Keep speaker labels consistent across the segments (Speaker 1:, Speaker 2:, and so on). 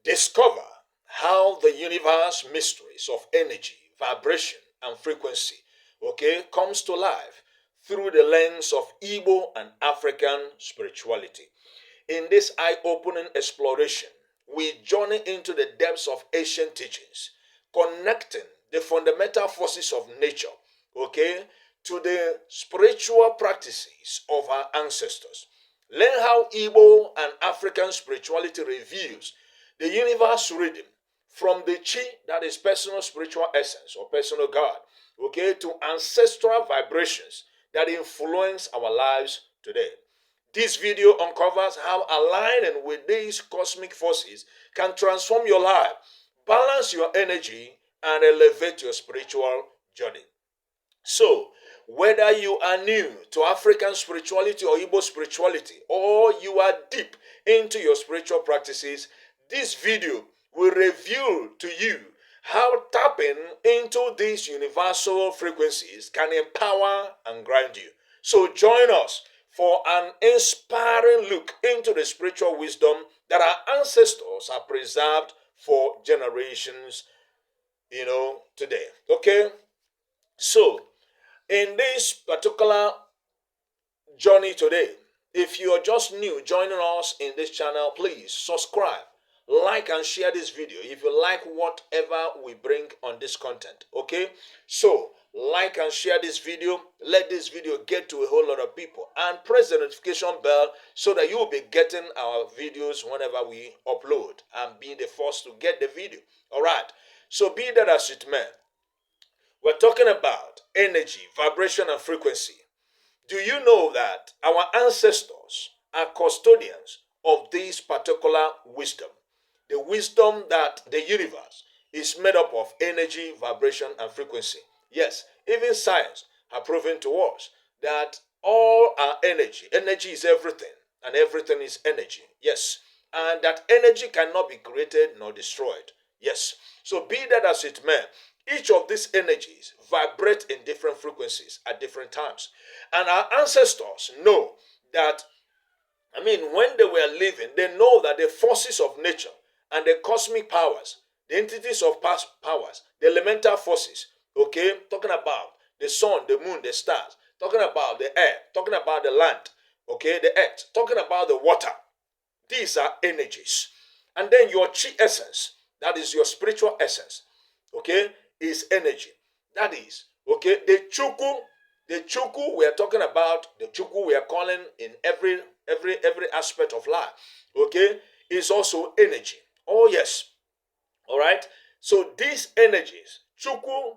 Speaker 1: Discover how the universe mysteries of energy, vibration, and frequency, comes to life through the lens of Igbo and African spirituality. In this eye-opening exploration, we journey into the depths of ancient teachings, connecting the fundamental forces of nature, to the spiritual practices of our ancestors. Learn how Igbo and African spirituality reveals the universe rhythm from the chi, that is personal spiritual essence or personal God, to ancestral vibrations that influence our lives today. This video uncovers how aligning with these cosmic forces can transform your life, balance your energy, and elevate your spiritual journey. So, whether you are new to African spirituality or Igbo spirituality, or you are deep into your spiritual practices, this video will reveal to you how tapping into these universal frequencies can empower and ground you. So join us for an inspiring look into the spiritual wisdom that our ancestors have preserved for generations, today. Okay? So, in this particular journey today, if you are just new joining us in this channel, please subscribe, like, and share this video if you like whatever we bring on this content. Okay, so like and share this video, let this video get to a whole lot of people, and press the notification bell so that you will be getting our videos whenever we upload and be the first to get the video. All right, so be that as it may, we're talking about energy, vibration, and frequency. Do you know that our ancestors are custodians of this particular wisdom? The wisdom that the universe is made up of energy, vibration, and frequency. Yes, even science has proven to us that all our energy is everything, and everything is energy. Yes, and that energy cannot be created nor destroyed. Yes, so be that as it may, each of these energies vibrate in different frequencies at different times. And our ancestors know that, when they were living, they know that the forces of nature and the cosmic powers, the entities of past powers, the elemental forces, talking about the sun, the moon, the stars, talking about the air, talking about the land, the earth, talking about the water. These are energies. And then your chi essence, that is your spiritual essence, is energy. That is, the chuku we are talking about, the chuku we are calling in every aspect of life, is also energy. Oh yes. All right. So these energies, chuku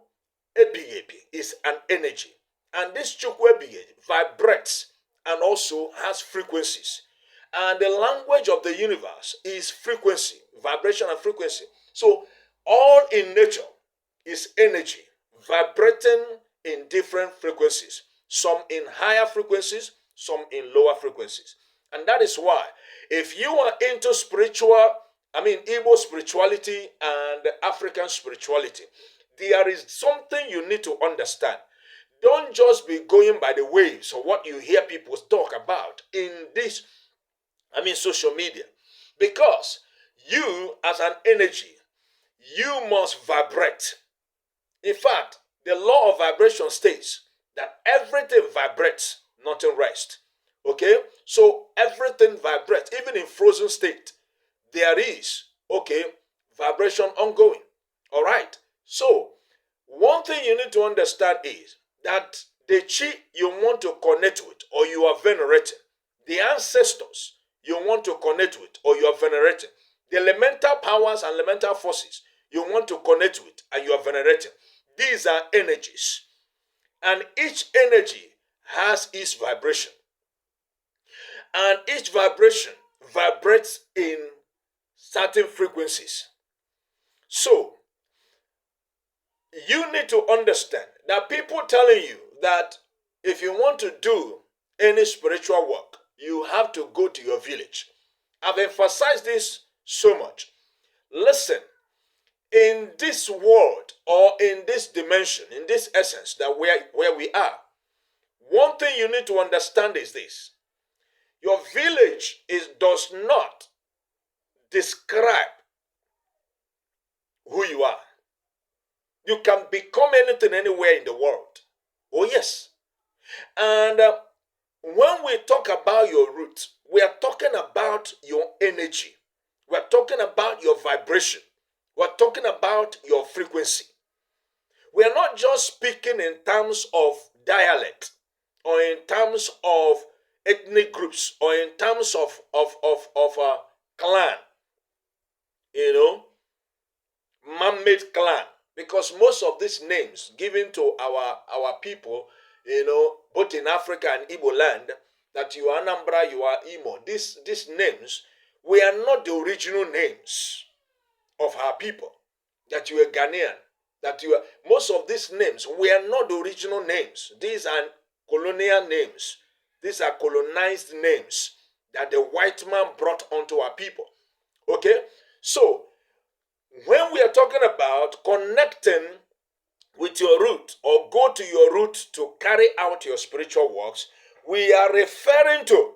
Speaker 1: ebigebi is an energy, and this chuku ebigebi vibrates and also has frequencies. And the language of the universe is frequency, vibration, and frequency. So all in nature is energy vibrating in different frequencies, some in higher frequencies, some in lower frequencies. And that is why, if you are into Igbo spirituality and African spirituality, there is something you need to understand. Don't just be going by the waves or what you hear people talk about in this, social media. Because you, as an energy, you must vibrate. In fact, the law of vibration states that everything vibrates, nothing rests. So everything vibrates, even in frozen state. There is, vibration ongoing. All right. So one thing you need to understand is that the chi you want to connect with or you are venerating, the ancestors you want to connect with or you are venerating, the elemental powers and elemental forces you want to connect with and you are venerating, these are energies. And each energy has its vibration. And each vibration vibrates in certain frequencies. So, you need to understand that people telling you that if you want to do any spiritual work, you have to go to your village. I've emphasized this so much. Listen, in this world or in this dimension, in this essence that where we are, one thing you need to understand is this. Your village does not describe who you are. You can become anything anywhere in the world. Oh, yes. And when we talk about your root, we are talking about your energy. We are talking about your vibration. We are talking about your frequency. We are not just speaking in terms of dialect or in terms of ethnic groups or in terms of a clan, man-made clan. Because most of these names given to our people, both in Africa and Igbo land, that you are Anambra, you are Imo, these names were not the original names of our people. That you are Ghanaian, that you are, most of these names were not the original names. These are colonial names. These are colonized names that the white man brought onto our people. Okay? So, when we are talking about connecting with your root or go to your root to carry out your spiritual works, we are referring to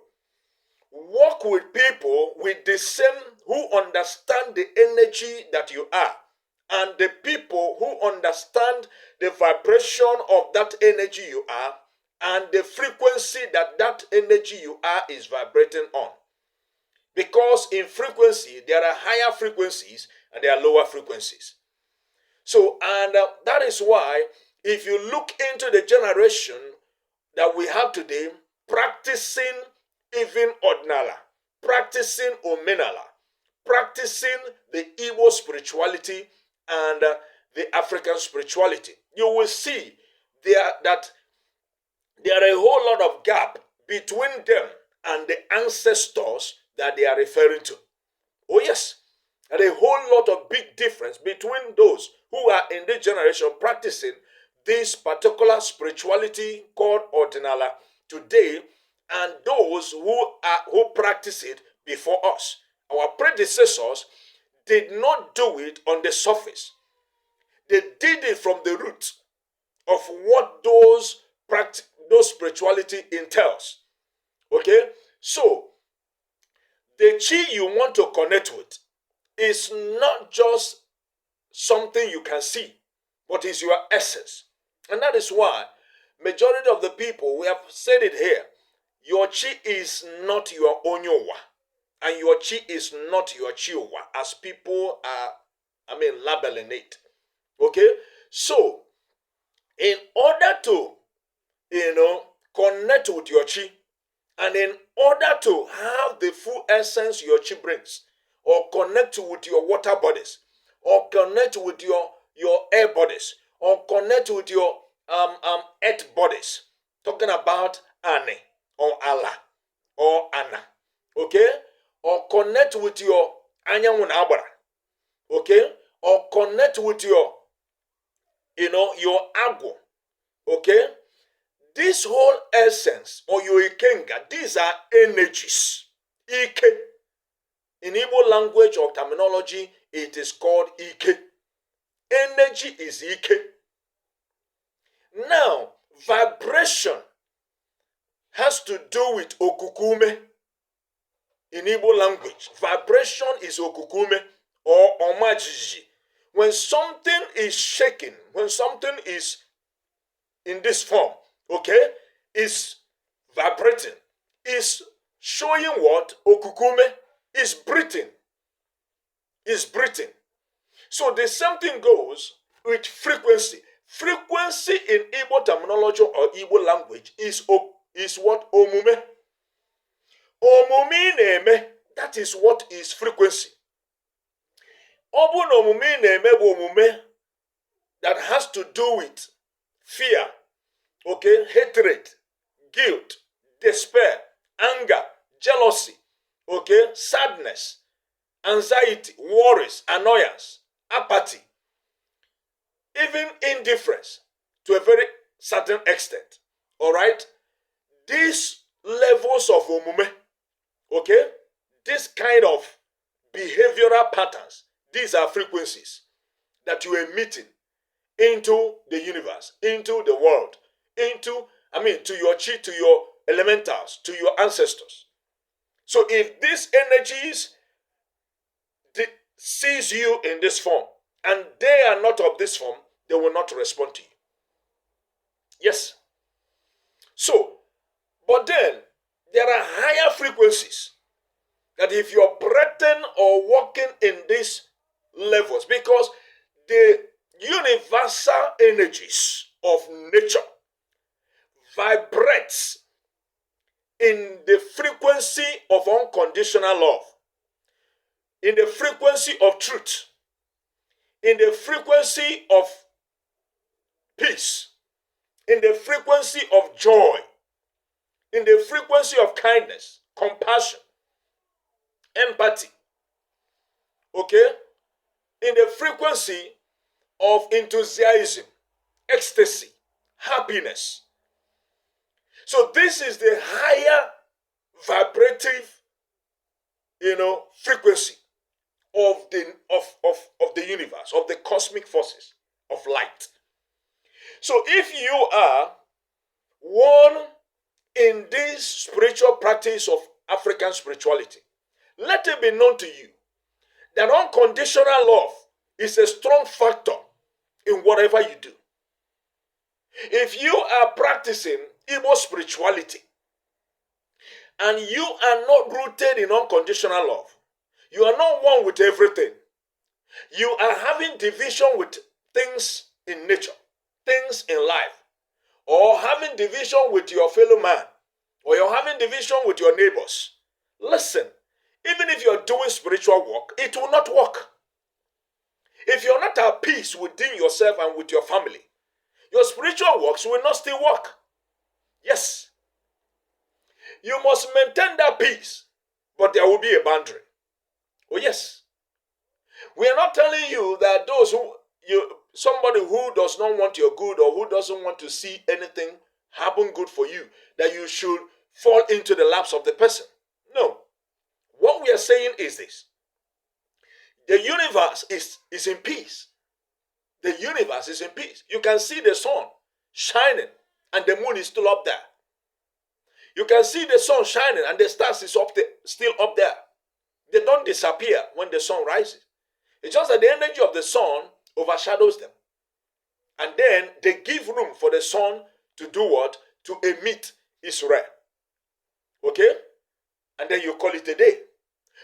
Speaker 1: work with people with the same, who understand the energy that you are, and the people who understand the vibration of that energy you are and the frequency that energy you are is vibrating on. Because in frequency, there are higher frequencies and there are lower frequencies. So, and that is why if you look into the generation that we have today, practicing even Ordinala, practicing Omenala, practicing the Igbo spirituality and the African spirituality, you will see that there are a whole lot of gap between them and the ancestors that they are referring to. Oh yes, and a whole lot of big difference between those who are in this generation practicing this particular spirituality called Ordinala today and those who practice it before us. Our predecessors did not do it on the surface. They did it from the root of what those spirituality entails. Okay? So, the chi you want to connect with is not just something you can see, but is your essence. And that is why majority of the people, we have said it here, your chi is not your onyowa, and your chi is not your chiowa, as people are, labeling it. Okay? So, in order to, connect with your chi, and in order to have the full essence your chi brings, or connect with your water bodies, or connect with your air bodies, or connect with your earth bodies, talking about Ane, or Allah, or Anna, okay? Or connect with your Anyanwun Abara, okay? Or connect with your, your Agwo, okay? This whole essence, or your Ikenga, these are energies. Ike. In Igbo language or terminology, it is called Ike. Energy is Ike. Now, vibration has to do with Okukume. In Igbo language, vibration is Okukume or Omajiji. When something is shaking, when something is in this form, okay, is vibrating, is showing what? Okukume is breathing. Is breathing. So the same thing goes with frequency. Frequency in Igbo terminology or Igbo language is what? Omume. Omume neme, that is what is frequency. Obu no omume neme bo omume that has to do with fear, okay, hatred, guilt, despair, anger, jealousy, okay, sadness, anxiety, worries, annoyance, apathy, even indifference to a very certain extent. All right? These levels of omume, okay, this kind of behavioral patterns, these are frequencies that you are emitting into the universe, into the world, to your chi, to your elementals, to your ancestors. So if these energies sees you in this form, and they are not of this form, they will not respond to you. Yes. So, but then there are higher frequencies that if you're breathing or walking in these levels, because the universal energies of nature vibrates in the frequency of unconditional love, in the frequency of truth, in the frequency of peace, in the frequency of joy, in the frequency of kindness, compassion, empathy, okay, in the frequency of enthusiasm, ecstasy, happiness. So this is the higher vibrative, frequency of the universe, of the cosmic forces of light. So if you are one in this spiritual practice of African spirituality, let it be known to you that unconditional love is a strong factor in whatever you do. If you are practicing Igbo spirituality and you are not rooted in unconditional love, you are not one with everything. You are having division with things in nature, things in life, or having division with your fellow man, or you're having division with your neighbors. Listen, even if you're doing spiritual work, it will not work. If you're not at peace within yourself and with your family, your spiritual works will not still work. Yes. You must maintain that peace, but there will be a boundary. Oh yes. We are not telling you that somebody who does not want your good or who doesn't want to see anything happen good for you, that you should fall into the laps of the person. No. What we are saying is this. The universe is in peace. The universe is in peace. You can see the sun shining and the moon is still up there. You can see the sun shining and the stars is still up there. They don't disappear when the sun rises. It's just that the energy of the sun overshadows them. And then they give room for the sun to do what? To emit its ray. Okay? And then you call it a day.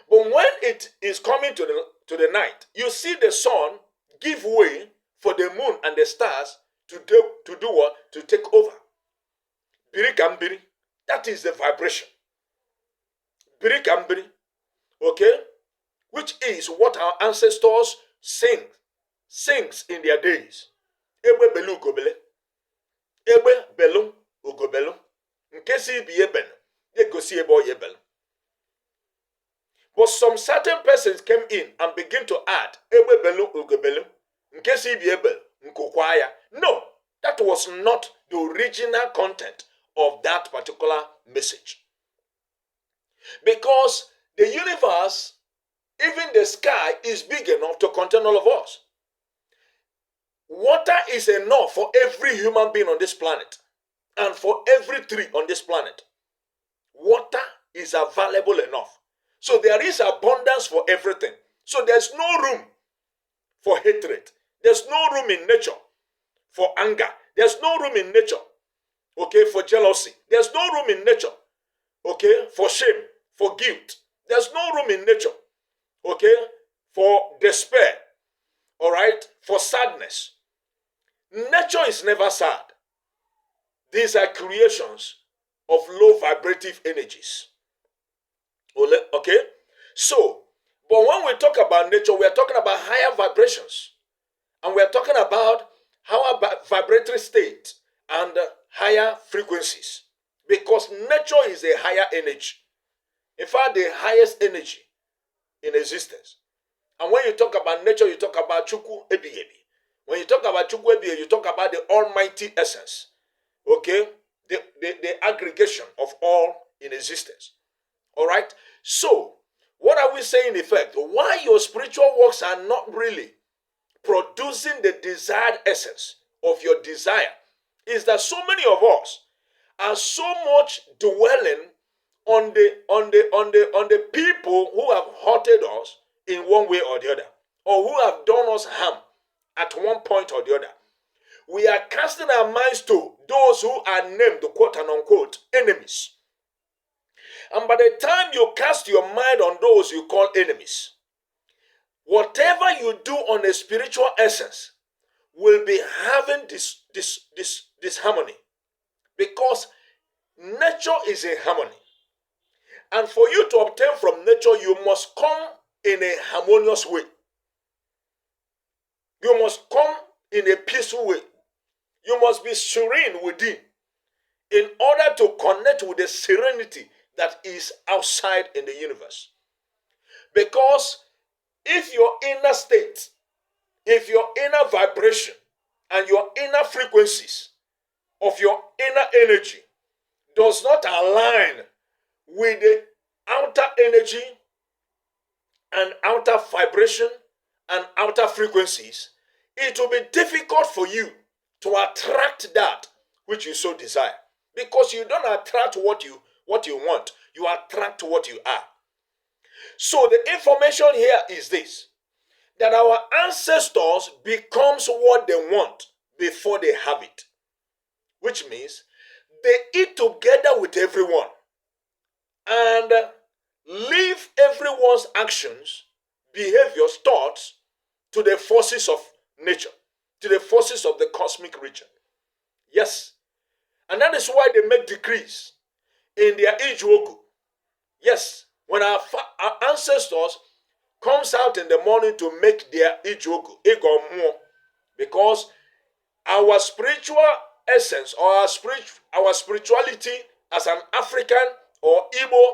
Speaker 1: But when it is coming to the night, you see the sun give way for the moon and the stars to do what? To take over. Biri kambiri. That is the vibration. Biri kambiri. Okay? Which is what our ancestors sings in their days. Ebe belu ugobele. Ebe belu ugobelu. Nkesi bi eben. Yegosi ebo yebelu. But some certain persons came in and began to add ebe belu ugobelu. Nkesi bi ebel. Nkokwaya. No, that was not the original content of that particular message. Because the universe, even the sky, is big enough to contain all of us. Water is enough for every human being on this planet and for every tree on this planet. Water is available enough. So there is abundance for everything. So there's no room for hatred. There's no room in nature for anger. There's no room in nature, okay, for jealousy. There's no room in nature, okay, for shame, for guilt. There's no room in nature, okay, for despair, all right, for sadness. Nature is never sad. These are creations of low vibrative energies. Okay? So, but when we talk about nature, we are talking about higher vibrations. And we are talking about our vibratory state and higher frequencies. Because nature is a higher energy. In fact, the highest energy in existence. And when you talk about nature, you talk about Chukwu Ebiyebi. When you talk about Chukwu Ebiyebi, you talk about the almighty essence. Okay? The aggregation of all in existence. All right? So, what are we saying in effect? Why your spiritual works are not really producing the desired essence of your desire is that so many of us are so much dwelling on the people who have hurted us in one way or the other, or who have done us harm at one point or the other. We are casting our minds to those who are named, quote and unquote, enemies. And by the time you cast your mind on those you call enemies, whatever you do on a spiritual essence will be having this harmony. Because nature is a harmony. And for you to obtain from nature, you must come in a harmonious way. You must come in a peaceful way. You must be serene within in order to connect with the serenity that is outside in the universe. Because if your inner state, if your inner vibration and your inner frequencies of your inner energy does not align with the outer energy and outer vibration and outer frequencies, it will be difficult for you to attract that which you so desire. Because you don't attract what you want, you attract what you are. So the information here is this, that our ancestors becomes what they want before they have it. Which means they eat together with everyone and leave everyone's actions, behaviors, thoughts to the forces of nature, to the forces of the cosmic region. Yes. And that is why they make decrees in their Ijuogu. Yes. When our ancestors comes out in the morning to make their Ijuogu, because our spiritual essence or our spirituality as an African or Igbo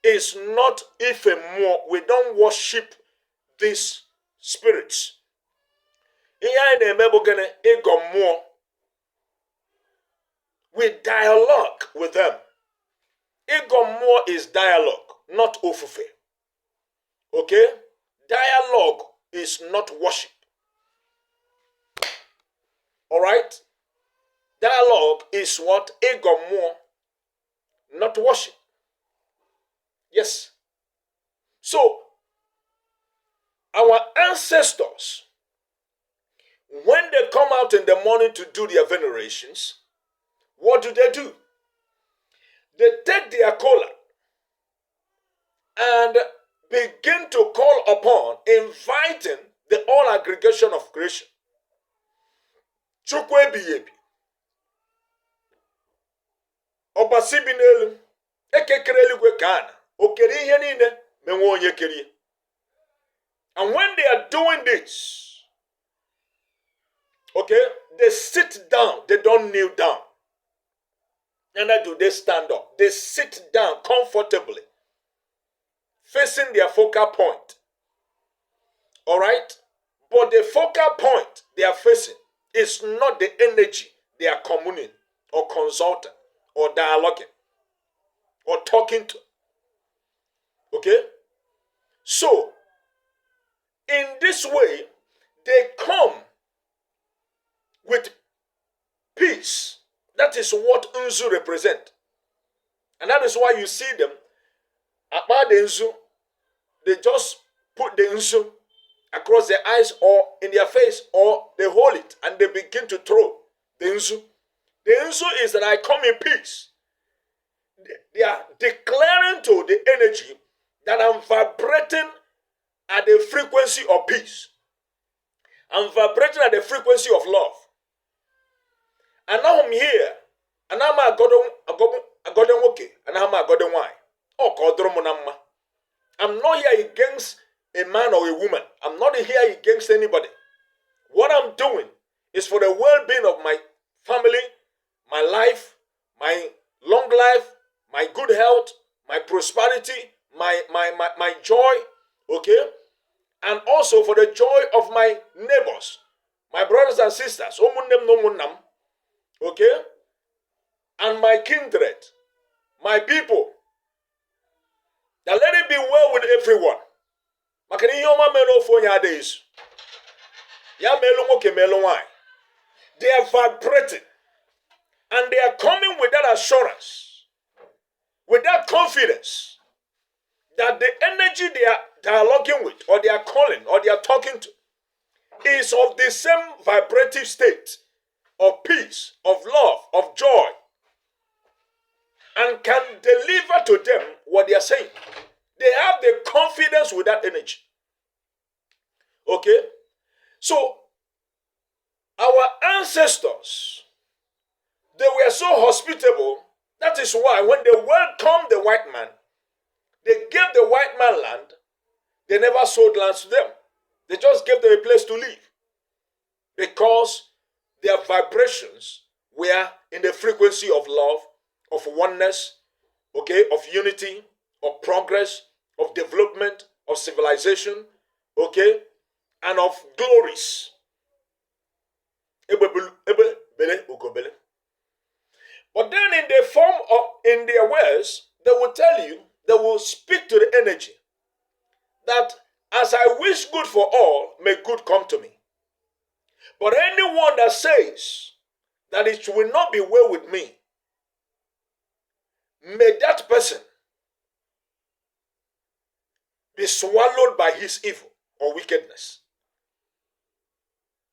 Speaker 1: is not even more. We don't worship these spirits. We dialogue with them. Igommo is dialogue, not ofufe. Okay? Dialogue is not worship. Alright? Dialogue is what? Igommo, not worship. Yes. So, our ancestors, when they come out in the morning to do their venerations, what do? They take their kola and begin to call upon, inviting the all aggregation of creation. Chukwe biyebi. Obasi binelu. Eke kereli kwe kana. Okeri ihe niile menwe onye keri. And when they are doing this, okay, they sit down, they don't kneel down. Neither do they stand up. They sit down comfortably, facing their focal point. Alright? But the focal point they are facing is not the energy they are communing or consulting or dialoguing or talking to. Okay? So, in this way, they come with peace. That is what Nzu represent. And that is why you see them, about the Nzu, they just put the Nzu across their eyes or in their face, or they hold it and they begin to throw the Nzu. The Nzu is that I come in peace. They are declaring to the energy that I'm vibrating at the frequency of peace. I'm vibrating at the frequency of love. And now I'm here. And now I'm a God okay. And now I'm a God why. Oh, I'm not here against a man or a woman. I'm not here against anybody. What I'm doing is for the well-being of my family, my life, my long life, my good health, my prosperity, my joy, okay? And also for the joy of my neighbors, my brothers and sisters, okay? And my kindred, my people. Now let it be well with everyone. They are vibrating. And they are coming with that assurance, with that confidence, that the energy they are dialoguing with, or they are calling, or they are talking to, is of the same vibrative state of peace, of love, of joy, and can deliver to them what they are saying. They have the confidence with that energy. Okay? So, our ancestors, they were so hospitable. That is why when they welcomed the white man, they gave the white man land. They never sold lands to them. They just gave them a place to live. Because their vibrations were in the frequency of love, of oneness, okay, of unity, of progress, of development, of civilization, okay, and of glories. But then in the form of, in their words, they will tell you, they will speak to the energy that as I wish good for all, may good come to me. But anyone that says that it will not be well with me, may that person be swallowed by his evil or wickedness.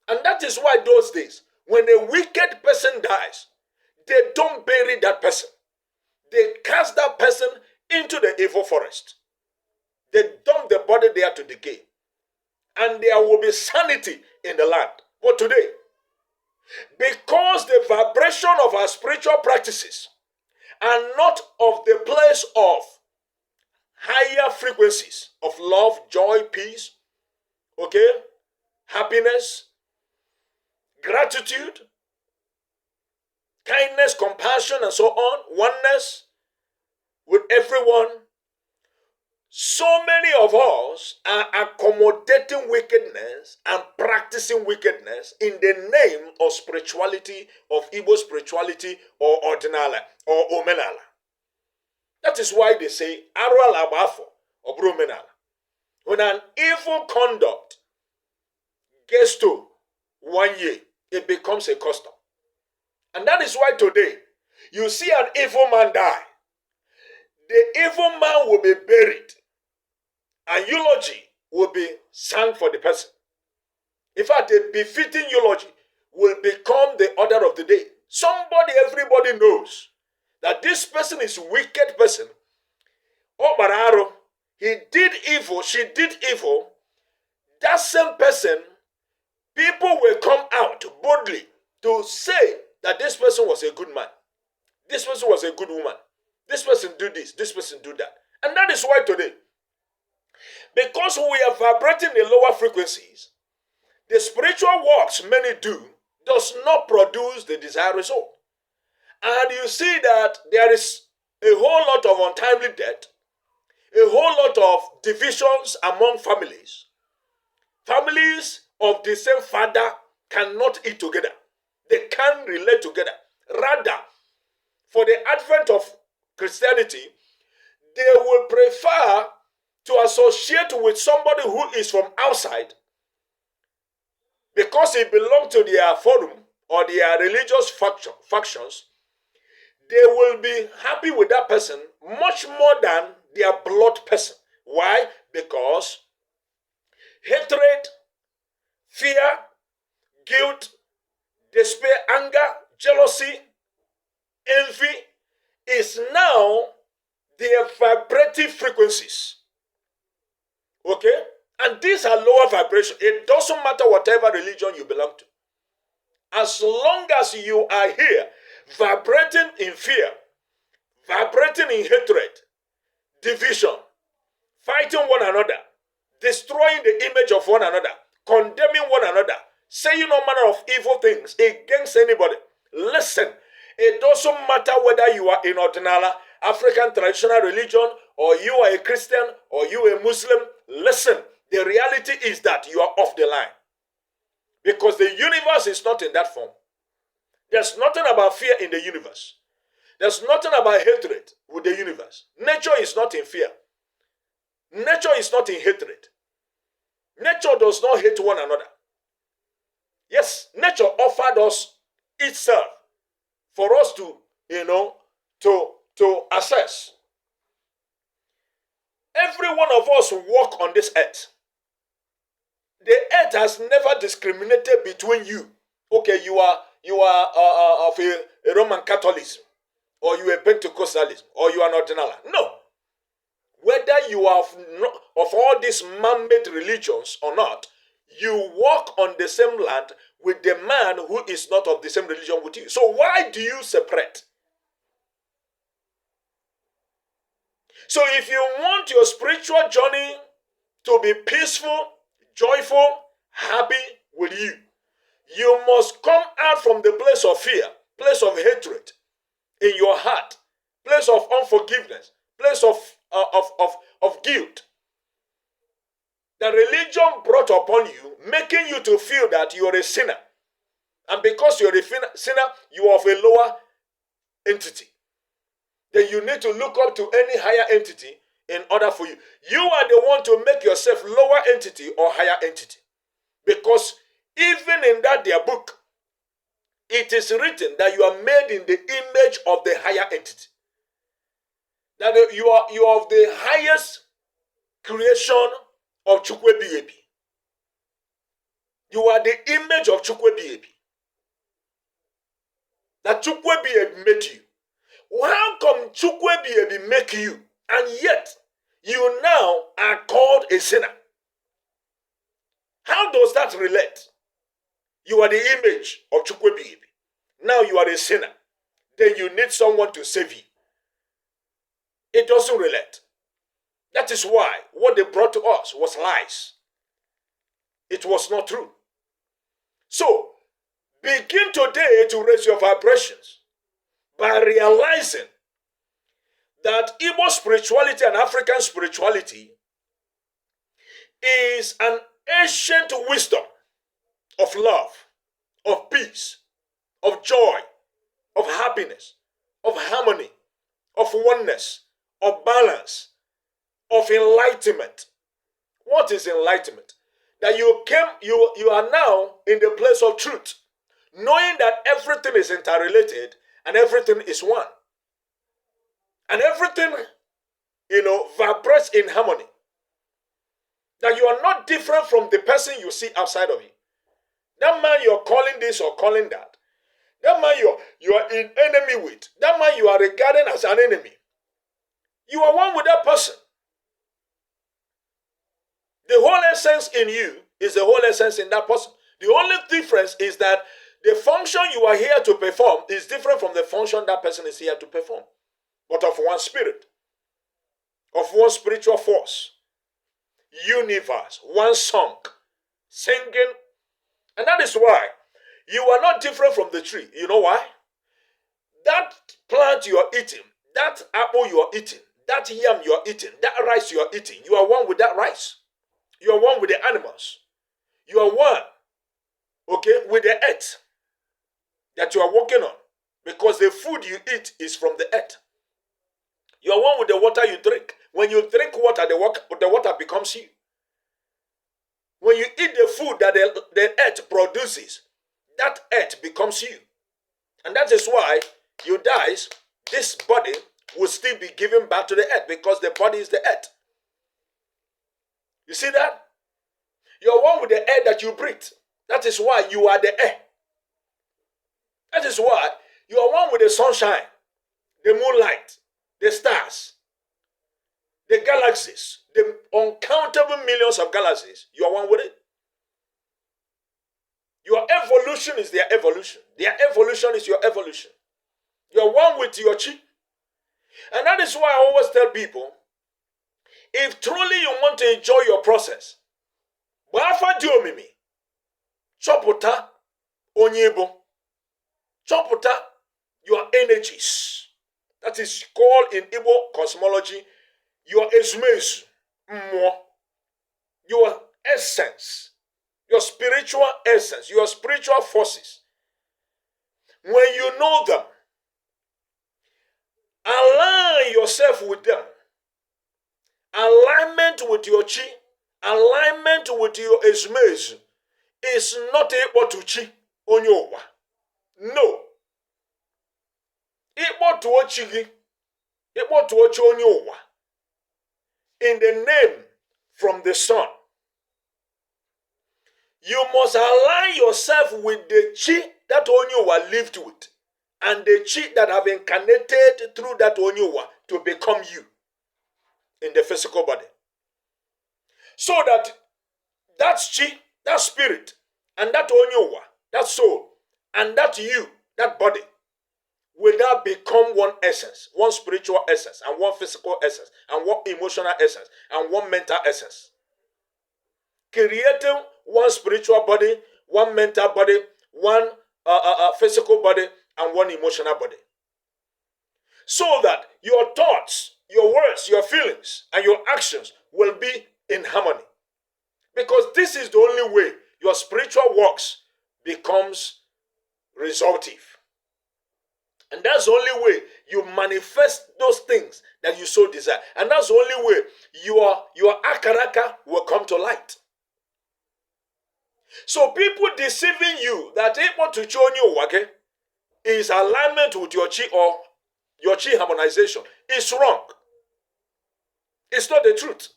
Speaker 1: And that is why those days, when a wicked person dies, they don't bury that person. They cast that person into the evil forest. They dump the body there to decay. And there will be sanity in the land. But today, because the vibration of our spiritual practices are not of the place of higher frequencies of love, joy, peace, okay, happiness, gratitude, kindness, compassion, and so on, oneness with everyone, so many of us are accommodating wickedness and practicing wickedness in the name of spirituality, of Igbo spirituality, or ordinala, or omenala. That is why they say, Arwal abafo, or bromenala. When an evil conduct gets to 1 year, it becomes a custom. And that is why today, you see an evil man die. The evil man will be buried. And eulogy will be sung for the person. In fact, a befitting eulogy will become the order of the day. Everybody knows that this person is a wicked person. Oh, Bararo, he did evil, she did evil. That same person, people will come out boldly to say that this person was a good man. This person was a good woman. This person do this, this person do that. And that is why today, because we are vibrating in lower frequencies, the spiritual works many do does not produce the desired result. And you see that there is a whole lot of untimely death, a whole lot of divisions among families. Families of the same father cannot eat together. They can't relate together. Rather, for the advent of Christianity, they will prefer to associate with somebody who is from outside because he belongs to their forum or their religious factions. They will be happy with that person much more than their blood person. Why? Because hatred, fear, guilt, despair, anger, jealousy, envy is now their vibrative frequencies. Okay? And these are lower vibrations. It doesn't matter whatever religion you belong to. As long as you are here, vibrating in fear, vibrating in hatred, division, fighting one another, destroying the image of one another, condemning one another, saying all manner of evil things against anybody. Listen, it doesn't matter whether you are in Ordinala, African traditional religion, or you are a Christian, or you are a Muslim. Listen, the reality is that you are off the line. Because the universe is not in that form. There's nothing about fear in the universe. There's nothing about hatred with the universe. Nature is not in fear. Nature is not in hatred. Nature does not hate one another. Yes, nature offered us itself for us to, to assess. Every one of us walk on this earth. The earth has never discriminated between you. Okay, you are of a Roman Catholicism, or you are Pentecostalism, or you are not Ordinala. No. Whether you are of all these man-made religions or not, you walk on the same land with the man who is not of the same religion with you. So why do you separate? So if you want your spiritual journey to be peaceful, joyful, happy with you, you must come out from the place of fear, place of hatred in your heart, place of unforgiveness, place of guilt. The religion brought upon you, making you to feel that you are a sinner. And because you're a sinner, you are of a lower entity. Then you need to look up to any higher entity in order for you. You are the one to make yourself lower entity or higher entity. Because even in that their book, it is written that you are made in the image of the higher entity. That you are of the highest creation of Chukwebiebi. You are the image of Chukwebiebi. That Chukwebiebi made you. How come Chukwebiebi make you, and yet you now are called a sinner? How does that relate? You are the image of Chukwebiebi. Now you are a sinner. Then you need someone to save you. It doesn't relate. That is why what they brought to us was lies. It was not true. So, begin today to raise your vibrations by realizing that Igbo spirituality and African spirituality is an ancient wisdom of love, of peace, of joy, of happiness, of harmony, of oneness, of balance, of enlightenment. What is enlightenment? That you are now in the place of truth, knowing that everything is interrelated and everything is one. And everything, vibrates in harmony. That you are not different from the person you see outside of you. That man you're calling this or calling that. That man you are in enemy with. That man you are regarding as an enemy. You are one with that person. The whole essence in you is the whole essence in that person. The only difference is that the function you are here to perform is different from the function that person is here to perform. But of one spirit, of one spiritual force, universe, one song, singing. And that is why you are not different from the tree. You know why? That plant you are eating, that apple you are eating, that yam you are eating, that rice you are eating, you are one with that rice. You are one with the animals. You are one, with the earth that you are working on. Because the food you eat is from the earth. You are one with the water you drink. When you drink water, the water becomes you. When you eat the food that the earth produces, that earth becomes you. And that is why you die. This body will still be given back to the earth because the body is the earth. You see that? You are one with the air that you breathe. That is why you are the air. That is why you are one with the sunshine, the moonlight, the stars, the galaxies, the uncountable millions of galaxies. You are one with it. Your evolution is their evolution. Their evolution is your evolution. You are one with your chi. And that is why I always tell people, if truly you want to enjoy your process, chọpụta onye bụ, chọpụta your energies. That is called in Igbo cosmology your ezumezu, your essence, your spiritual essence, your spiritual forces. When you know them, align yourself with them. Alignment with your chi, alignment with your ezumezu is not equal to chi onyowa. No. Equal to chi gị, equal to chi onyowa. In the name from the sun. You must align yourself with the chi that Onyowa lived with, and the chi that have incarnated through that Onyowa to become you in the physical body. So that chi, that spirit, and that Onyowa, that soul, and that you, that body, will now become one essence, one spiritual essence, and one physical essence, and one emotional essence, and one mental essence. Creating one spiritual body, one mental body, one physical body, and one emotional body. So that your thoughts, your words, your feelings, and your actions will be in harmony. Because this is the only way your spiritual works becomes resultive. And that's the only way you manifest those things that you so desire. And that's the only way your akaraka will come to light. So people deceiving you that they want to show you wake is alignment with your chi or your chi harmonization is wrong. It's not the truth.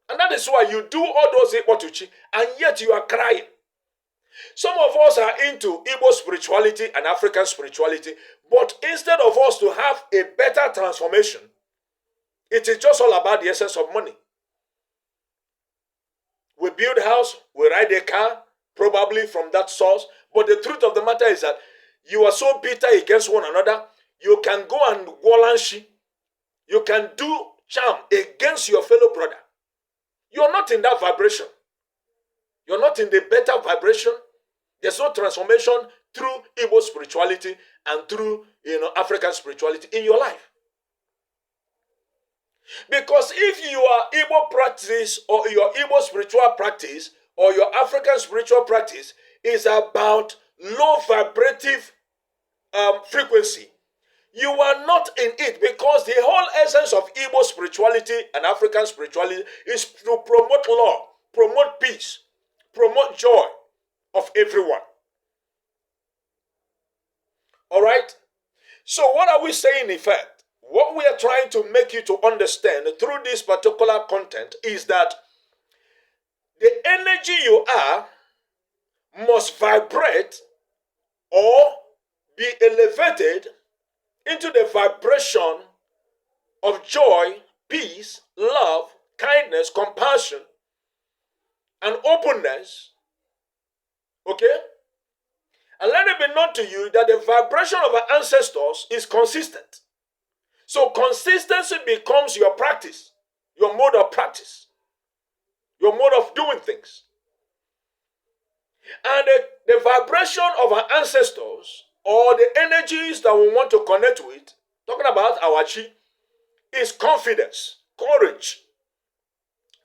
Speaker 1: And that is why you do all those chi, and yet you are crying. Some of us are into Igbo spirituality and African spirituality, but instead of us to have a better transformation, it is just all about the essence of money. We build a house, we ride a car, probably from that source, but the truth of the matter is that you are so bitter against one another, you can go and walanshi, you can do charm against your fellow brother. You're not in that vibration. You're not in the better vibration. There's no transformation through Igbo spirituality and through African spirituality in your life. Because if your Igbo practice or your Igbo spiritual practice or your African spiritual practice is about low vibrative frequency, you are not in it, because the whole essence of Igbo spirituality and African spirituality is to promote love, promote peace, promote joy of everyone. All right? So what are we saying in fact? What we are trying to make you to understand through this particular content is that the energy you are must vibrate or be elevated into the vibration of joy, peace, love, kindness, compassion, and openness. Okay? And let it be known to you that the vibration of our ancestors is consistent. So consistency becomes your practice, your mode of practice, your mode of doing things. And the vibration of our ancestors, or the energies that we want to connect with, talking about our chi, is confidence, courage,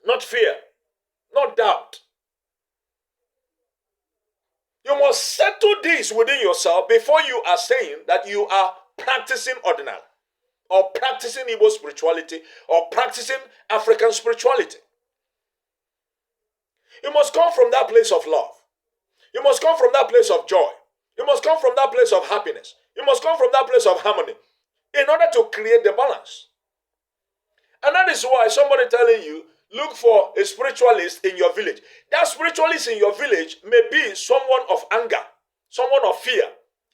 Speaker 1: not fear, not doubt. You must settle this within yourself before you are saying that you are practicing ordinary, or practicing Igbo spirituality, or practicing African spirituality. You must come from that place of love. You must come from that place of joy. You must come from that place of happiness. You must come from that place of harmony in order to create the balance. And that is why somebody telling you, look for a spiritualist in your village. That spiritualist in your village may be someone of anger, someone of fear.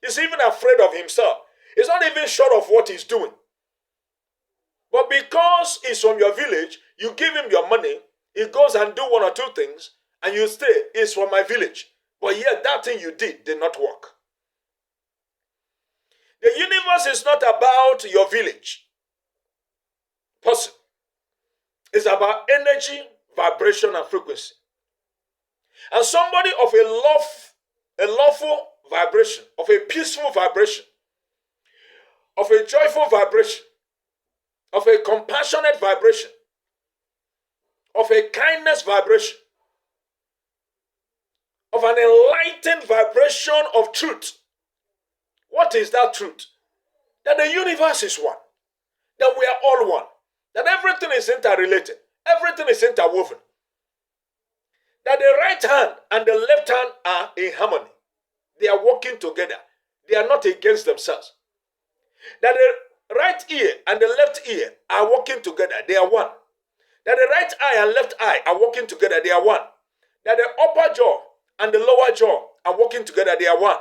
Speaker 1: He's even afraid of himself. He's not even sure of what he's doing. But because he's from your village, you give him your money, he goes and do one or two things, and you say, it's from my village. But yet that thing you did not work. The universe is not about your village person. It's about energy, vibration, and frequency. And somebody of a lawful vibration, of a peaceful vibration, of a joyful vibration, of a compassionate vibration, of a kindness vibration, of an enlightened vibration of truth. What is that truth? That the universe is one. That we are all one. That everything is interrelated. Everything is interwoven. That the right hand and the left hand are in harmony. They are working together. They are not against themselves. That the right ear and the left ear are working together. They are one. That the right eye and left eye are working together. They are one. that the upper jaw and the lower jaw are working together, they are one.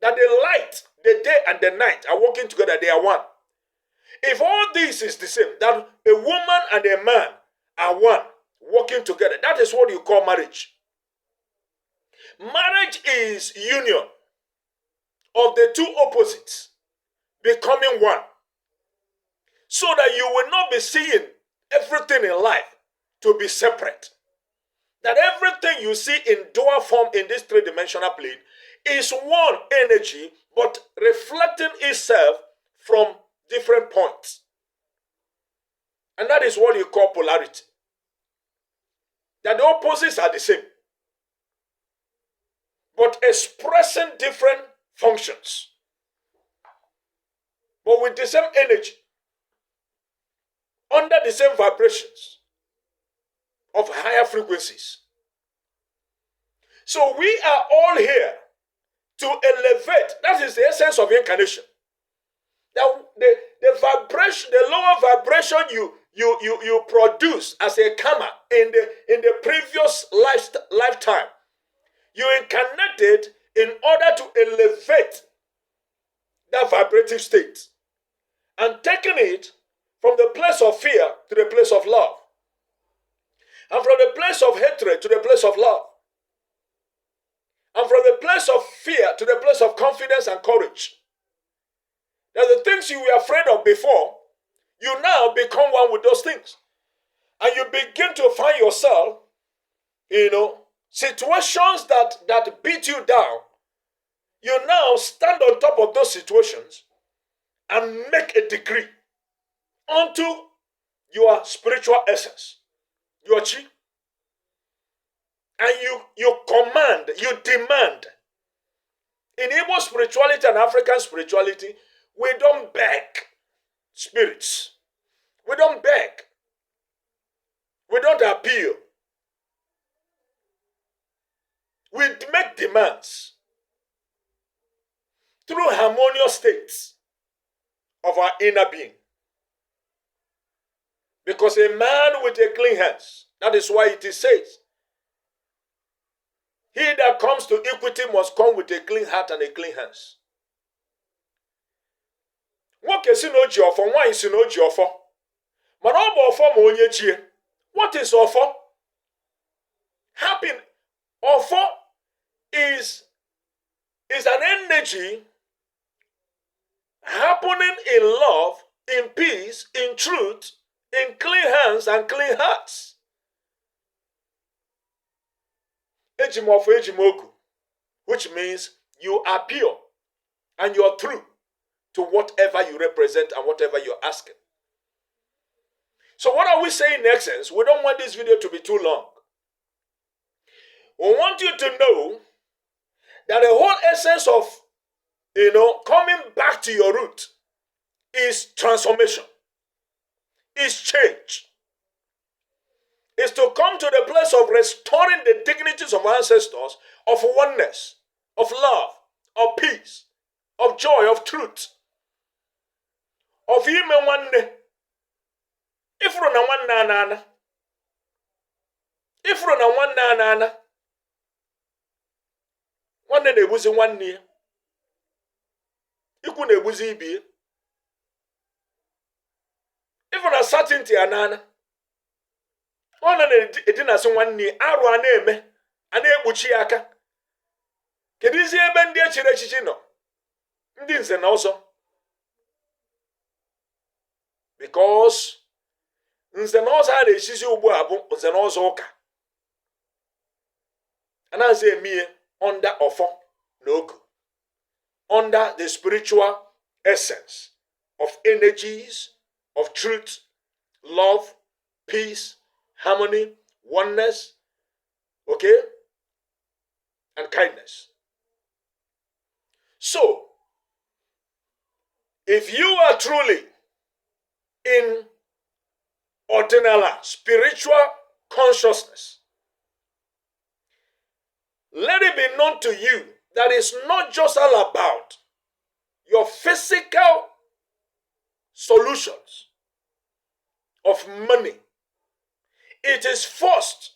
Speaker 1: That the light, the day and the night are working together, they are one. If all this is the same, that a woman and a man are one, working together, that is what you call marriage. Marriage is union of the two opposites becoming one, so that you will not be seeing everything in life to be separate. That everything you see in dual form in this three-dimensional plane is one energy, but reflecting itself from different points. And that is what you call polarity. That the opposites are the same, but expressing different functions, but with the same energy, under the same vibrations of higher frequencies. So we are all here to elevate. That is the essence of incarnation. That the vibration, the lower vibration you produce as a karma in the previous lifetime, you incarnated in order to elevate that vibrative state and taking it from the place of fear to the place of love, and from the place of hatred to the place of love, and from the place of fear to the place of confidence and courage. That the things you were afraid of before, you now become one with those things. And you begin to find yourself, situations that beat you down. You now stand on top of those situations and make a decree unto your spiritual essence, your chi. And you command, you demand. In Igbo spirituality and African spirituality, we don't beg spirits. We don't beg. We don't appeal. We make demands through harmonious states of our inner being. Because a man with a clean hands, that is why it is said, he that comes to equity must come with a clean heart and a clean hands. Nwoke si na oji ofo, nwaanyị si na oji ofo. Mana ọ bụ ofo ma onye chie. What is ofo? Happy. Ofo is an energy happening in love, in peace, in truth, in clean hands and clean hearts. Ejimofo ejimoku, which means you are pure and you are true to whatever you represent and whatever you're asking. So what are we saying in essence? We don't want this video to be too long. We want you to know that the whole essence of, coming back to your root is transformation, is change. Is to come to the place of restoring the dignities of ancestors, of oneness, of love, of peace, of joy, of truth, of ime nwanne. Ifuru na nwanne anana. Ifuru na nwanne anana. Nwanne na-ebuzi nwanne ya. Ikwu na-ebuzi ibe ya. Ifuru na certainty anana. Ọ na-edinasị nwanne arụ a na-eme, a na-ekpuchi ya aka. Kedizi ebe ndị echiri echichi nọ? Ndị nze na ọzọ. Because nze na ọzọ a na-echizi ugbu a bụ nze na ọzọ ụka. A na-aza eme under ofo na ogu. Under the spiritual essence of energies, of truth, love, peace, harmony, oneness, okay, and kindness. So, if you are truly in ordinary spiritual consciousness, let it be known to you that it's not just all about your physical solutions of money. It is first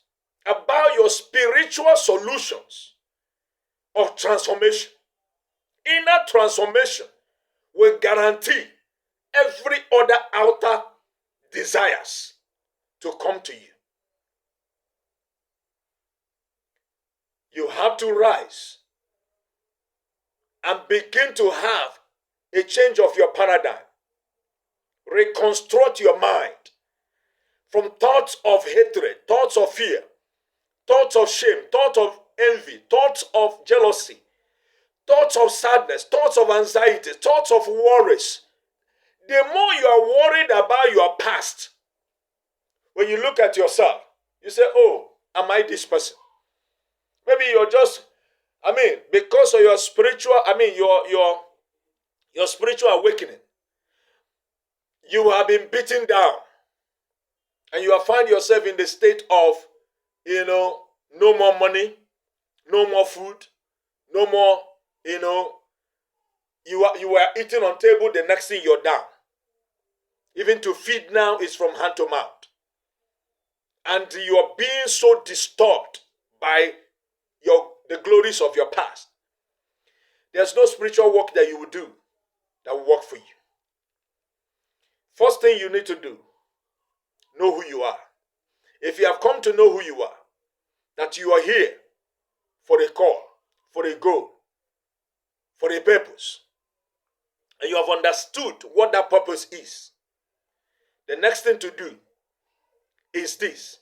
Speaker 1: about your spiritual solutions of transformation. Inner transformation will guarantee every other outer desires to come to you. You have to rise and begin to have a change of your paradigm. Reconstruct your mind from thoughts of hatred, thoughts of fear, thoughts of shame, thoughts of envy, thoughts of jealousy, thoughts of sadness, thoughts of anxiety, thoughts of worries. The more you are worried about your past, when you look at yourself, you say, oh, am I this person? Maybe you're just, because of your spiritual, your spiritual awakening, you have been beaten down. And you have found yourself in the state of, no more money, no more food, no more, you are eating on table, the next thing you're down. Even to feed now is from hand to mouth. And you are being so disturbed by the glories of your past. There's no spiritual work that you will do that will work for you. First thing you need to do, know who you are. If you have come to know who you are, that you are here for a call, for a goal, for a purpose, and you have understood what that purpose is, the next thing to do is this.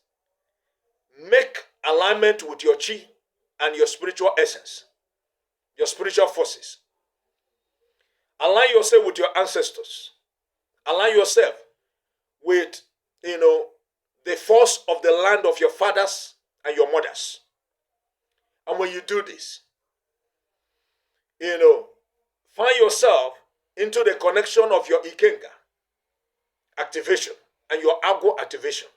Speaker 1: Make alignment with your chi and your spiritual essence, your spiritual forces. Align yourself with your ancestors. Align yourself with, the force of the land of your fathers and your mothers. And when you do this, find yourself into the connection of your Ikenga activation and your Agwo activation.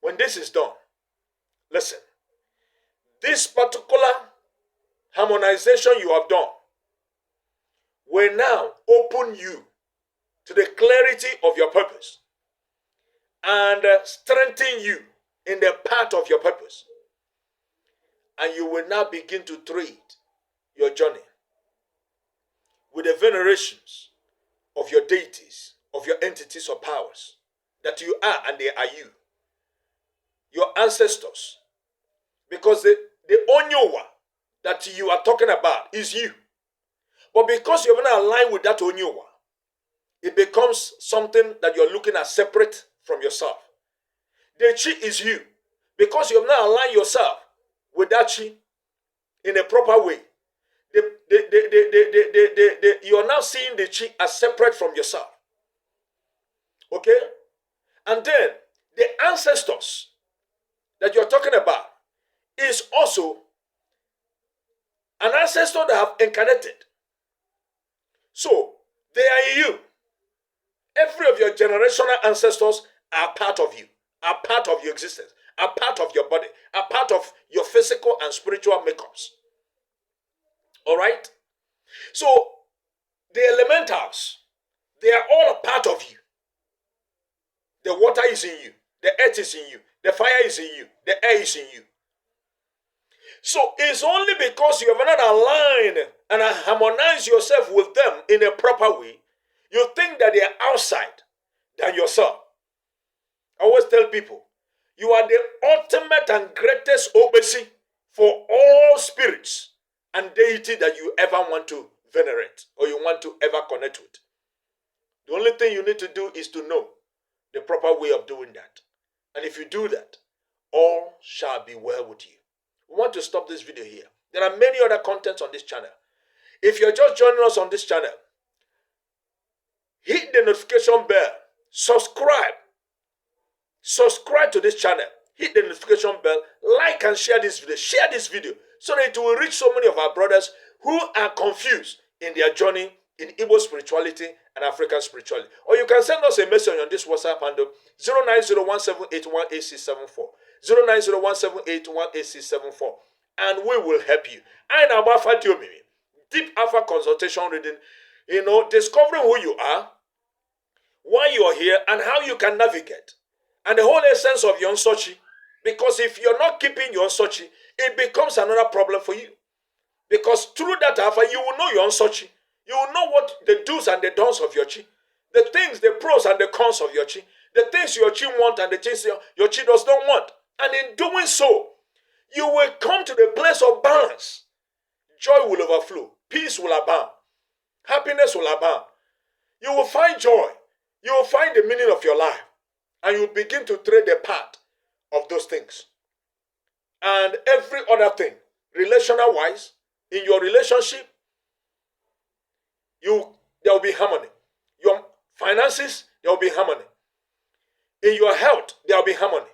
Speaker 1: When this is done, listen, this particular harmonization you have done will now open you to the clarity of your purpose and strengthen you in the path of your purpose. And you will now begin to trade your journey with the venerations of your deities, of your entities or powers that you are and they are you. Your ancestors. Because the Onyowa that you are talking about is you. But because you're not aligned with that Onyowa, it becomes something that you're looking at separate from yourself. The chi is you. Because you have not aligned yourself with that chi in a proper way, you are now seeing the chi as separate from yourself. Okay? And then the ancestors that you're talking about is also an ancestor that have incarnated. So they are you. Every of your generational ancestors are part of you, are part of your existence, are part of your body, are part of your physical and spiritual makeups. All right? So the elementals, they are all a part of you. The water is in you, the earth is in you, the fire is in you, the air is in you. So it's only because you have not aligned and harmonized yourself with them in a proper way, you think that they are outside than yourself. I always tell people, you are the ultimate and greatest obesi for all spirits and deity that you ever want to venerate or you want to ever connect with. The only thing you need to do is to know the proper way of doing that. And if you do that, all shall be well with you. We want to stop this video here. There are many other contents on this channel. If you're just joining us on this channel, hit the notification bell, subscribe to this channel, hit the notification bell, like and share this video so that it will reach so many of our brothers who are confused in their journey in Igbo spirituality and African spirituality. Or you can send us a message on this WhatsApp handle 09017818674, 09017818674, and we will help you. And about deep alpha consultation reading, discovering who you are, why you are here, and how you can navigate. And the whole essence of your Nsochi, Because if you're not keeping your Nsochi, it becomes another problem for you. Because through that alpha, you will know your Nsochi. You will know what the do's and the don'ts of your chi. The things, the pros and the cons of your chi. The things your chi want and the things your chi does not want. And in doing so, you will come to the place of balance. Joy will overflow. Peace will abound. Happiness will abound. You will find joy. You will find the meaning of your life. And you will begin to trade the path of those things. And every other thing, relational wise, in your relationship, there will be harmony. Your finances, there will be harmony. In your health, there will be harmony.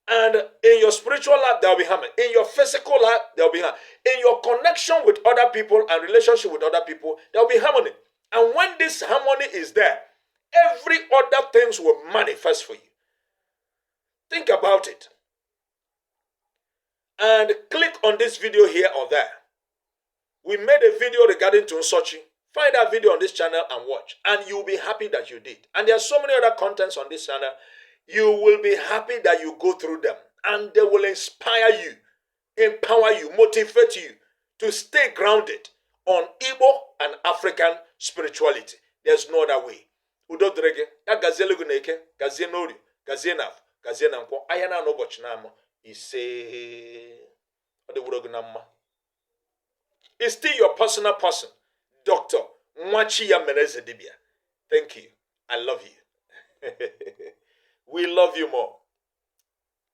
Speaker 1: And in your spiritual life, there will be harmony. In your physical life, there will be harmony. In your connection with other people and relationship with other people, there will be harmony. And when this harmony is there, every other things will manifest for you. Think about it. And click on this video here or there. We made a video regarding to Nsochi. Find that video on this channel and watch. And you'll be happy that you did. And there are so many other contents on this channel. You will be happy that you go through them. And they will inspire you, empower you, motivate you to stay grounded on Igbo and African spirituality. There's no other way. Udo drege, ya gazie lugu neke, gazie nori, gazie naf, gazie na nkwo, ayana no bochi na amo, ise, ode wurogu na mma. It's still your personal person, Dr. Nwachi Yamereze Dibia. Thank you. I love you. We love you more.